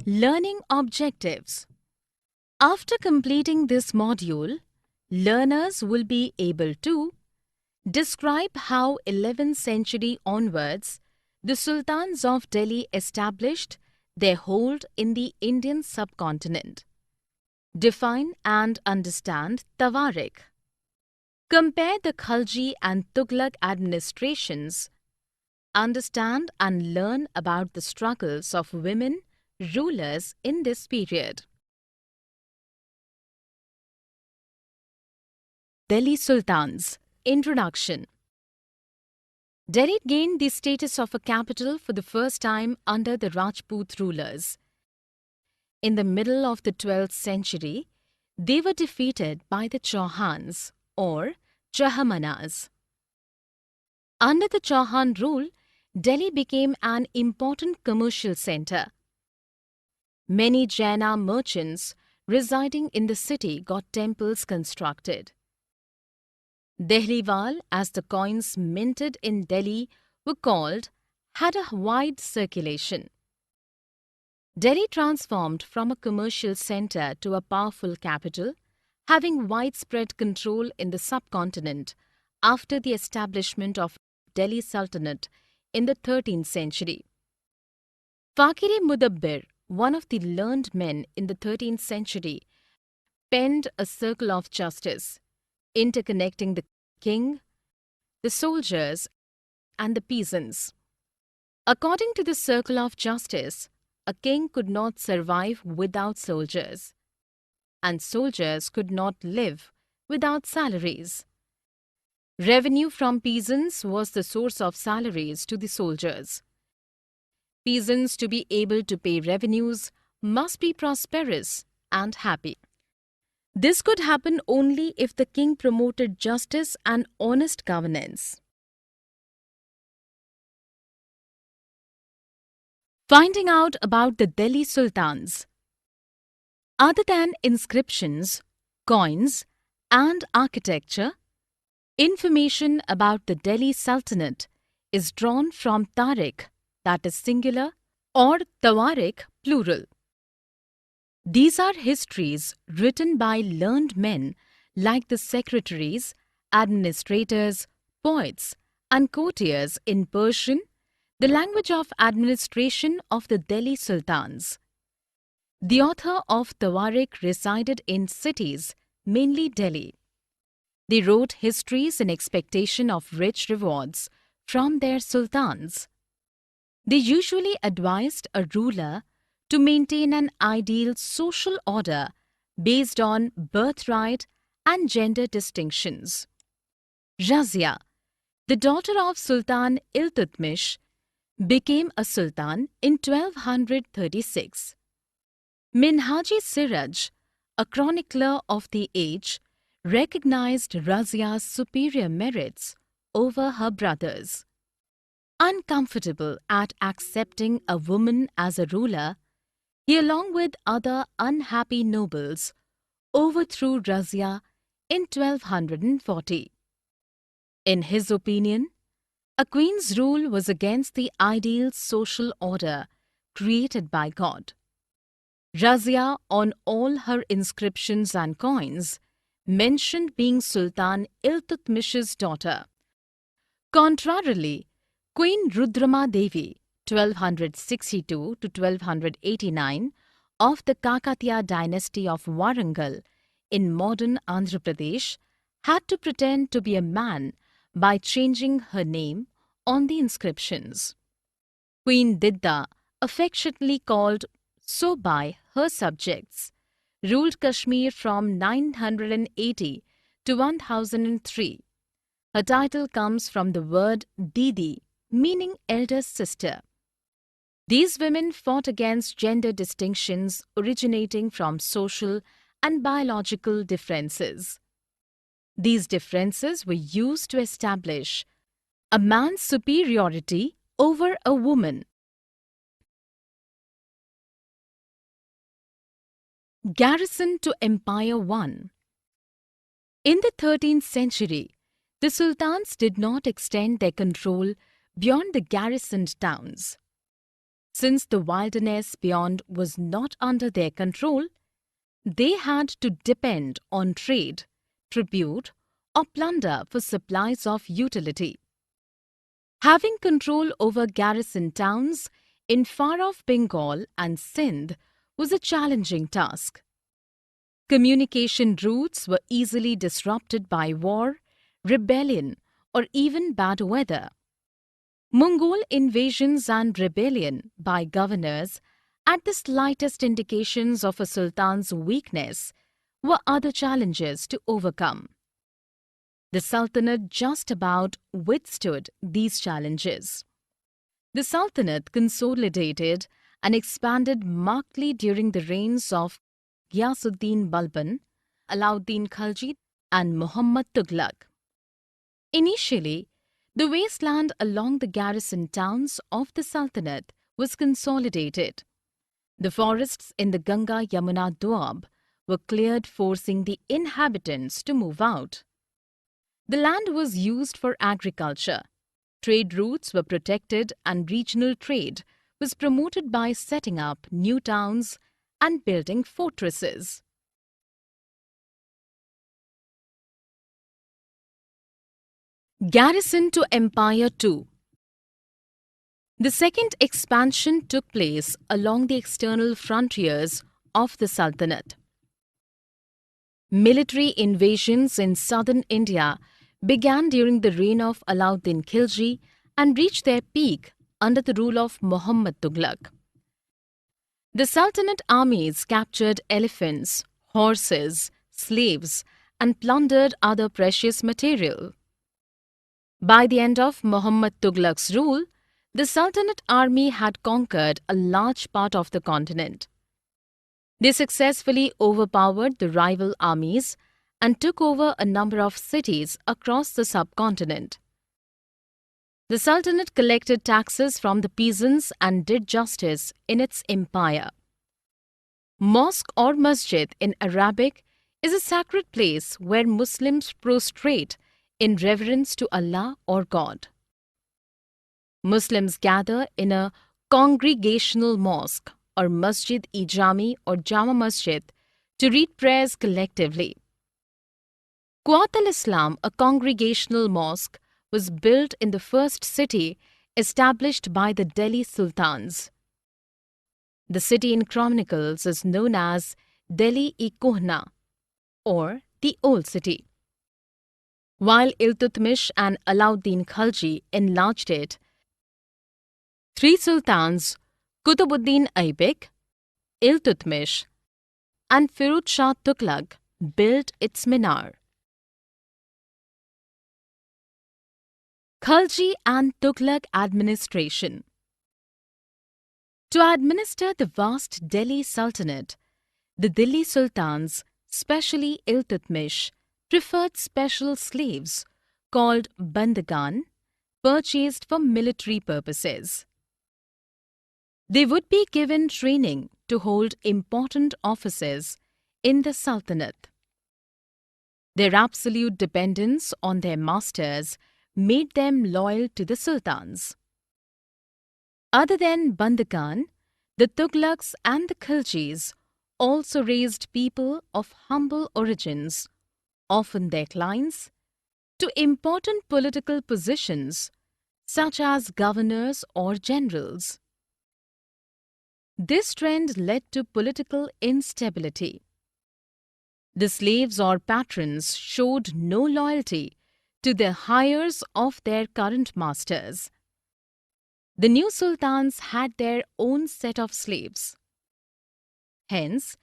Learning objectives. After completing this module, learners will be able to describe how 11th century onwards the Sultans of Delhi established their hold in the Indian subcontinent. Define and understand Tawarik. Compare the Khalji and Tughlaq administrations. Understand and learn about the struggles of women rulers in this period. Delhi Sultans. Introduction. Delhi gained the status of a capital for the first time under the Rajput rulers. In the middle of the 12th century, they were defeated by the Chauhans or Chahamanas. Under the Chauhan rule, Delhi became an important commercial center. Many Jaina merchants residing in the city got temples constructed. Dehliwal, as the coins minted in Delhi were called, had a wide circulation. Delhi transformed from a commercial center to a powerful capital, having widespread control in the subcontinent after the establishment of Delhi Sultanate in the 13th century. Fakir-e Mudabbir, one of the learned men in the 13th century, penned a circle of justice, interconnecting the king, the soldiers, and the peasants. According to the circle of justice, a king could not survive without soldiers, and soldiers could not live without salaries. Revenue from peasants was the source of salaries to the soldiers. Peasants, to be able to pay revenues, must be prosperous and happy. This could happen only if the king promoted justice and honest governance. Finding out about the Delhi Sultans. Other than inscriptions, coins, and architecture, information about the Delhi Sultanate is drawn from Tariq, that is singular, or Tawarik, plural. These are histories written by learned men like the secretaries, administrators, poets, and courtiers in Persian, the language of administration of the Delhi Sultans. The author of Tawarik resided in cities, mainly Delhi. They wrote histories in expectation of rich rewards from their sultans. They usually advised a ruler to maintain an ideal social order based on birthright and gender distinctions. Razia, the daughter of Sultan Iltutmish, became a sultan in 1236. Minhaji Siraj, a chronicler of the age, recognized Razia's superior merits over her brothers. Uncomfortable at accepting a woman as a ruler, he, along with other unhappy nobles, overthrew Razia in 1240. In his opinion, a queen's rule was against the ideal social order created by God. Razia, on all her inscriptions and coins, mentioned being Sultan Iltutmish's daughter. Contrarily, Queen Rudrama Devi, 1262 to 1289, of the Kakatiya dynasty of Warangal in modern Andhra Pradesh, had to pretend to be a man by changing her name on the inscriptions. Queen Didda, affectionately called so by her subjects, ruled Kashmir from 980 to 1003. Her title comes from the word Didi, meaning elder sister. These women fought against gender distinctions originating from social and biological differences. These differences were used to establish a man's superiority over a woman. Garrison to Empire 1. In the 13th century, the sultans did not extend their control beyond the garrisoned towns. Since the wilderness beyond was not under their control, they had to depend on trade, tribute, or plunder for supplies of utility. Having control over garrison towns in far-off Bengal and Sindh was a challenging task. Communication routes were easily disrupted by war, rebellion, or even bad weather. Mongol invasions and rebellion by governors at the slightest indications of a sultan's weakness were other challenges to overcome. The Sultanate just about withstood these challenges. The Sultanate consolidated and expanded markedly during the reigns of Ghiyasuddin Balban, Alauddin Khalji, and Muhammad Tughlaq. Initially, the wasteland along the garrison towns of the Sultanate was consolidated. The forests in the Ganga-Yamuna Doab were cleared, forcing the inhabitants to move out. The land was used for agriculture. Trade routes were protected and regional trade was promoted by setting up new towns and building fortresses. Garrison to Empire II. The second expansion took place along the external frontiers of the Sultanate. Military invasions in southern India began during the reign of Alauddin Khilji and reached their peak under the rule of Muhammad Tughlaq. The Sultanate armies captured elephants, horses, slaves, and plundered other precious material. By the end of Muhammad Tughlaq's rule, the Sultanate army had conquered a large part of the continent. They successfully overpowered the rival armies and took over a number of cities across the subcontinent. The Sultanate collected taxes from the peasants and did justice in its empire. Mosque or masjid in Arabic is a sacred place where Muslims prostrate in reverence to Allah or God. Muslims gather in a congregational mosque or masjid-e-jami or jama masjid to read prayers collectively. Quwat al-Islam, a congregational mosque, was built in the first city established by the Delhi Sultans. The city in chronicles is known as Delhi-e-Kohna or the Old City. While Iltutmish and Alauddin Khalji enlarged it, three sultans, Qutbuddin Aibak, Iltutmish, and Firuz Shah Tughlaq, built its minar. Khalji and Tughlaq administration. To administer the vast Delhi Sultanate, the Delhi Sultans, especially Iltutmish, preferred special slaves called bandagan, purchased for military purposes. They would be given training to hold important offices in the Sultanate. Their absolute dependence on their masters made them loyal to the sultans. Other than bandagan, the Tughlaqs and the Khiljis also raised people of humble origins, often their clients, to important political positions such as governors or generals. This trend led to political instability. The slaves or patrons showed no loyalty to the hires of their current masters. The new sultans had their own set of slaves. Hence,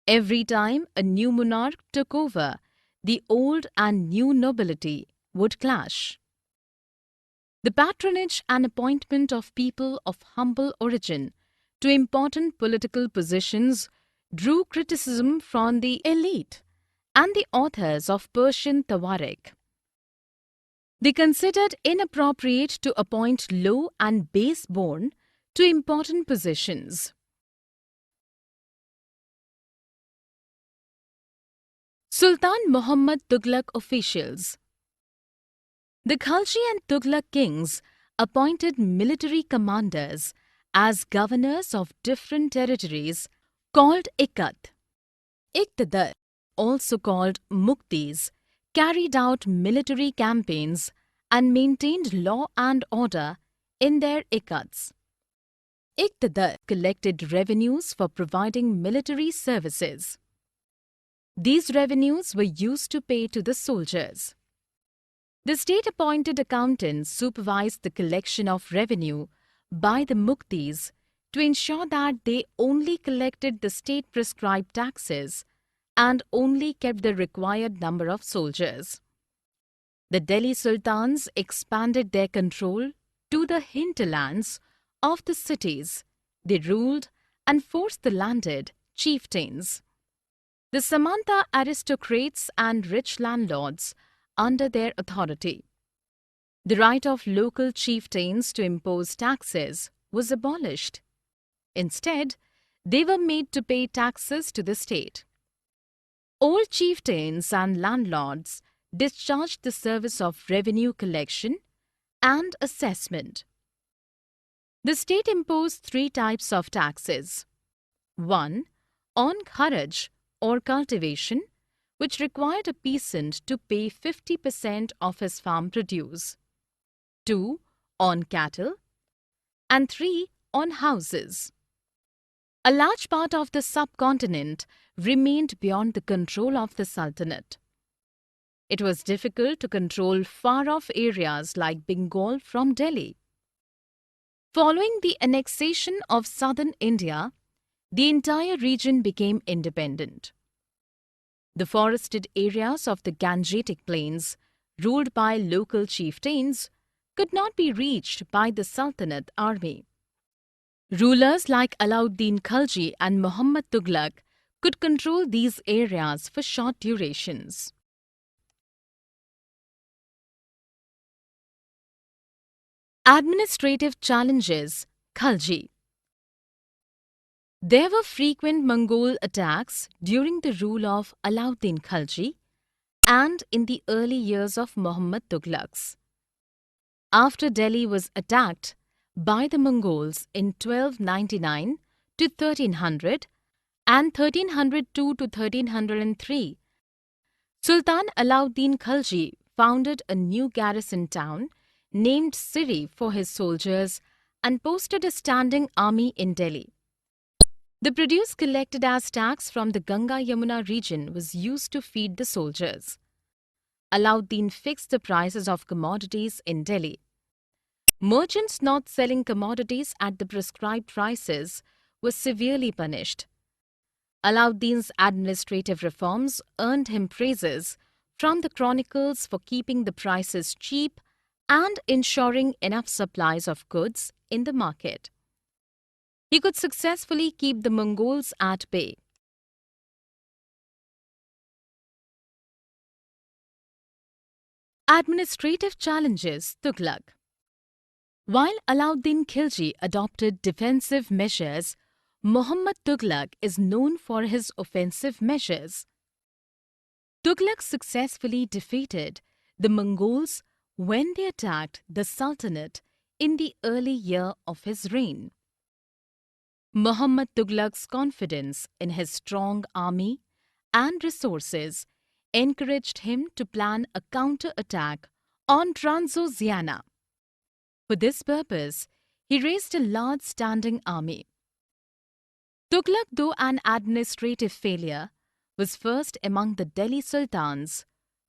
every time a new monarch took over, the old and new nobility would clash. The patronage and appointment of people of humble origin to important political positions drew criticism from the elite and the authors of Persian Tawarikh. They considered inappropriate to appoint low and base-born to important positions. Sultan Muhammad Tughlaq officials. The Khalji and Tughlaq kings appointed military commanders as governors of different territories called Ikat. Iqtidar, also called Muktis, carried out military campaigns and maintained law and order in their Ikats. Iqtidar collected revenues for providing military services. These revenues were used to pay to the soldiers. The state-appointed accountants supervised the collection of revenue by the Muktis to ensure that they only collected the state-prescribed taxes and only kept the required number of soldiers. The Delhi Sultans expanded their control to the hinterlands of the cities they ruled and forced the landed chieftains, the Samanta aristocrats and rich landlords under their authority. The right of local chieftains to impose taxes was abolished. Instead, they were made to pay taxes to the state. All chieftains and landlords discharged the service of revenue collection and assessment. The state imposed three types of taxes. 1. On kharaj or cultivation, which required a peasant to pay 50% of his farm produce. 2. On cattle. And 3. On houses. A large part of the subcontinent remained beyond the control of the Sultanate. It was difficult to control far-off areas like Bengal from Delhi. Following the annexation of southern India, the entire region became independent. The forested areas of the Gangetic Plains, ruled by local chieftains, could not be reached by the Sultanate army. Rulers like Alauddin Khilji and Muhammad Tughlaq could control these areas for short durations. Administrative challenges. Khilji. There were frequent Mongol attacks during the rule of Alauddin Khilji and in the early years of Muhammad Tughlaq's. After Delhi was attacked by the Mongols in 1299 to 1300 and 1302 to 1303, Sultan Alauddin Khilji founded a new garrison town named Siri for his soldiers and posted a standing army in Delhi. The produce collected as tax from the Ganga-Yamuna region was used to feed the soldiers. Alauddin fixed the prices of commodities in Delhi. Merchants not selling commodities at the prescribed prices were severely punished. Alauddin's administrative reforms earned him praises from the chronicles for keeping the prices cheap and ensuring enough supplies of goods in the market. He could successfully keep the Mongols at bay. Administrative challenges. Tughlaq. While Alauddin Khilji adopted defensive measures, Muhammad Tughlaq is known for his offensive measures. Tughlaq successfully defeated the Mongols when they attacked the Sultanate in the early year of his reign. Muhammad Tughlaq's confidence in his strong army and resources encouraged him to plan a counter-attack on Transoxiana. For this purpose, he raised a large standing army. Tughlaq, though an administrative failure, was first among the Delhi Sultans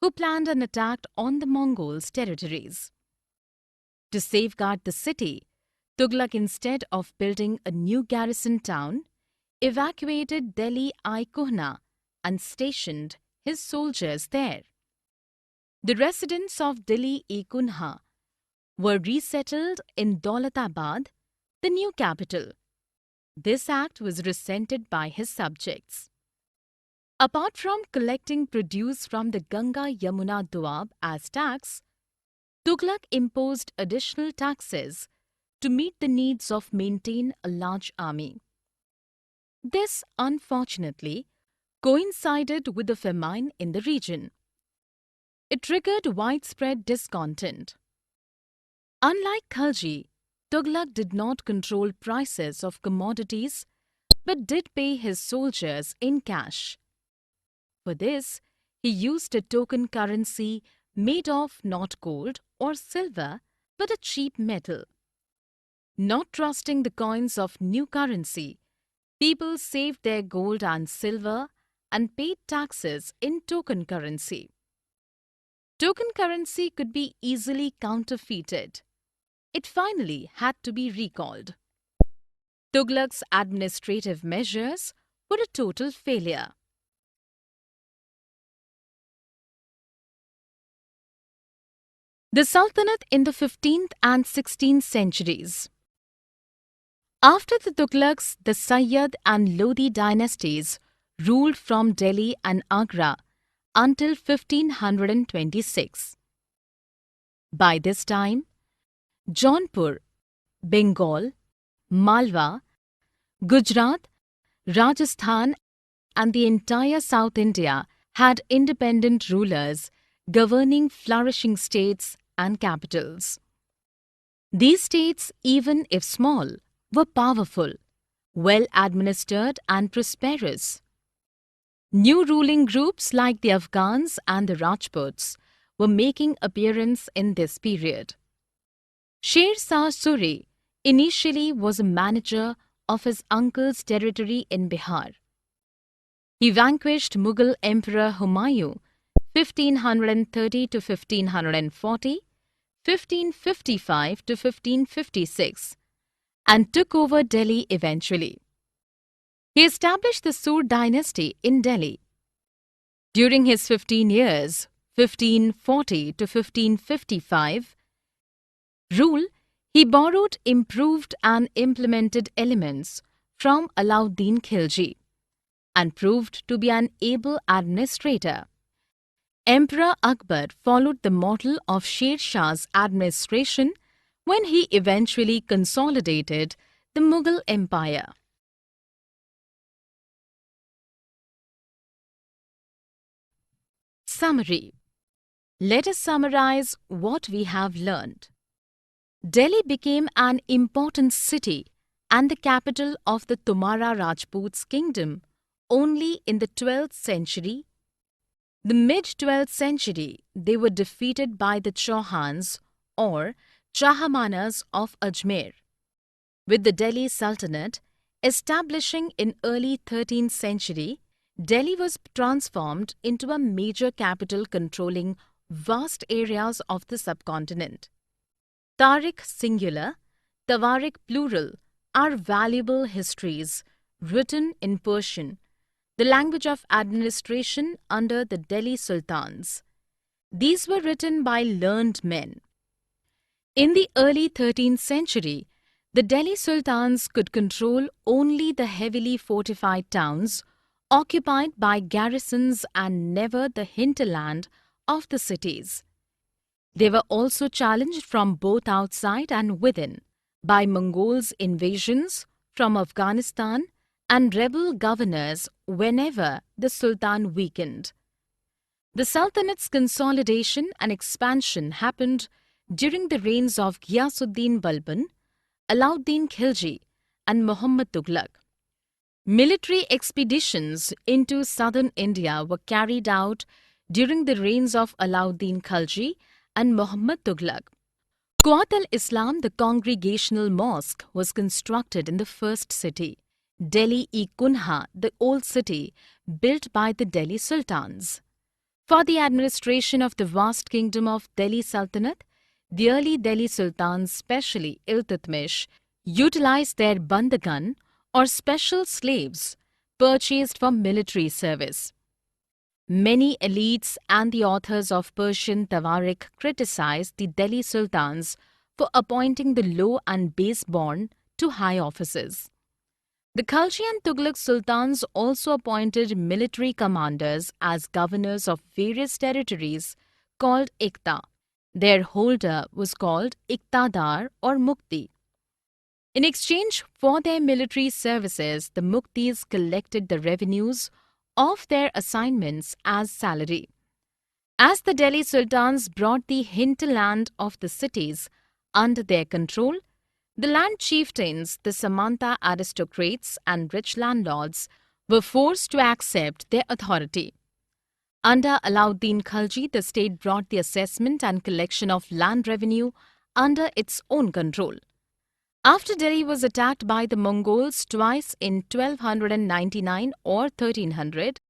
who planned an attack on the Mongols' territories. To safeguard the city, Tughlaq, instead of building a new garrison town, evacuated Delhi-i Kuhna and stationed his soldiers there. The residents of Delhi-i Kunha were resettled in Daulatabad, the new capital. This act was resented by his subjects. Apart from collecting produce from the Ganga-Yamuna Doab as tax, Tughlaq imposed additional taxes to meet the needs of maintain a large army. This, unfortunately, coincided with the famine in the region. It triggered widespread discontent. Unlike Khilji, Tughlaq did not control prices of commodities but did pay his soldiers in cash. For this, he used a token currency made of not gold or silver but a cheap metal. Not trusting the coins of new currency, people saved their gold and silver and paid taxes in token currency. Token currency could be easily counterfeited. It finally had to be recalled. Tughlaq's administrative measures were a total failure. The Sultanate in the 15th and 16th centuries. After the Tughlaqs, the Sayyid and Lodi dynasties ruled from Delhi and Agra until 1526. By this time, Jaunpur, Bengal, Malwa, Gujarat, Rajasthan and the entire South India had independent rulers governing flourishing states and capitals. These states, even if small, were powerful, well administered and prosperous. New ruling groups like the Afghans and the Rajputs were making appearance in this period. Sher Shah Suri initially was a manager of his uncle's territory in Bihar. He vanquished Mughal Emperor Humayun 1530 to 1540, 1555 to 1556 and took over Delhi eventually. He established the Sur dynasty in Delhi. During his 15 years, 1540 to 1555, rule, he borrowed, improved and implemented elements from Alauddin Khilji and proved to be an able administrator. Emperor Akbar followed the model of Sher Shah's administration when he eventually consolidated the Mughal Empire. Summary. Let us summarize what we have learned. Delhi became an important city and the capital of the Tomara Rajputs kingdom only in the 12th century. The mid-12th century, they were defeated by the Chauhans or Chahamanas of Ajmer. With the Delhi Sultanate establishing in early 13th century, Delhi was transformed into a major capital controlling vast areas of the subcontinent. Tariq singular, Tawarik plural are valuable histories written in Persian, the language of administration under the Delhi Sultans. These were written by learned men. In the early 13th century, the Delhi Sultans could control only the heavily fortified towns occupied by garrisons and never the hinterland of the cities. They were also challenged from both outside and within by Mongols' invasions from Afghanistan and rebel governors whenever the Sultan weakened. The Sultanate's consolidation and expansion happened during the reigns of Ghiyasuddin Balban, Alauddin Khilji and Muhammad Tughlaq. Military expeditions into southern India were carried out during the reigns of Alauddin Khilji and Muhammad Tughlaq. Quwat al-Islam, the congregational mosque, was constructed in the first city, Delhi-e-Kunha, the old city, built by the Delhi Sultans. For the administration of the vast kingdom of Delhi Sultanate, the early Delhi Sultans, especially Iltutmish, utilized their bandagan or special slaves purchased for military service. Many elites and the authors of Persian Tawarik criticized the Delhi Sultans for appointing the low and base-born to high offices. The Khalji and Tughlaq Sultans also appointed military commanders as governors of various territories called Iqta. Their holder was called Iqtadar or Mukti. In exchange for their military services, the Muktis collected the revenues of their assignments as salary. As the Delhi Sultans brought the hinterland of the cities under their control, The land chieftains, the Samanta aristocrats, and rich landlords were forced to accept their authority. Under Alauddin Khilji, the state brought the assessment and collection of land revenue under its own control. After Delhi was attacked by the Mongols twice in 1299 or 1300,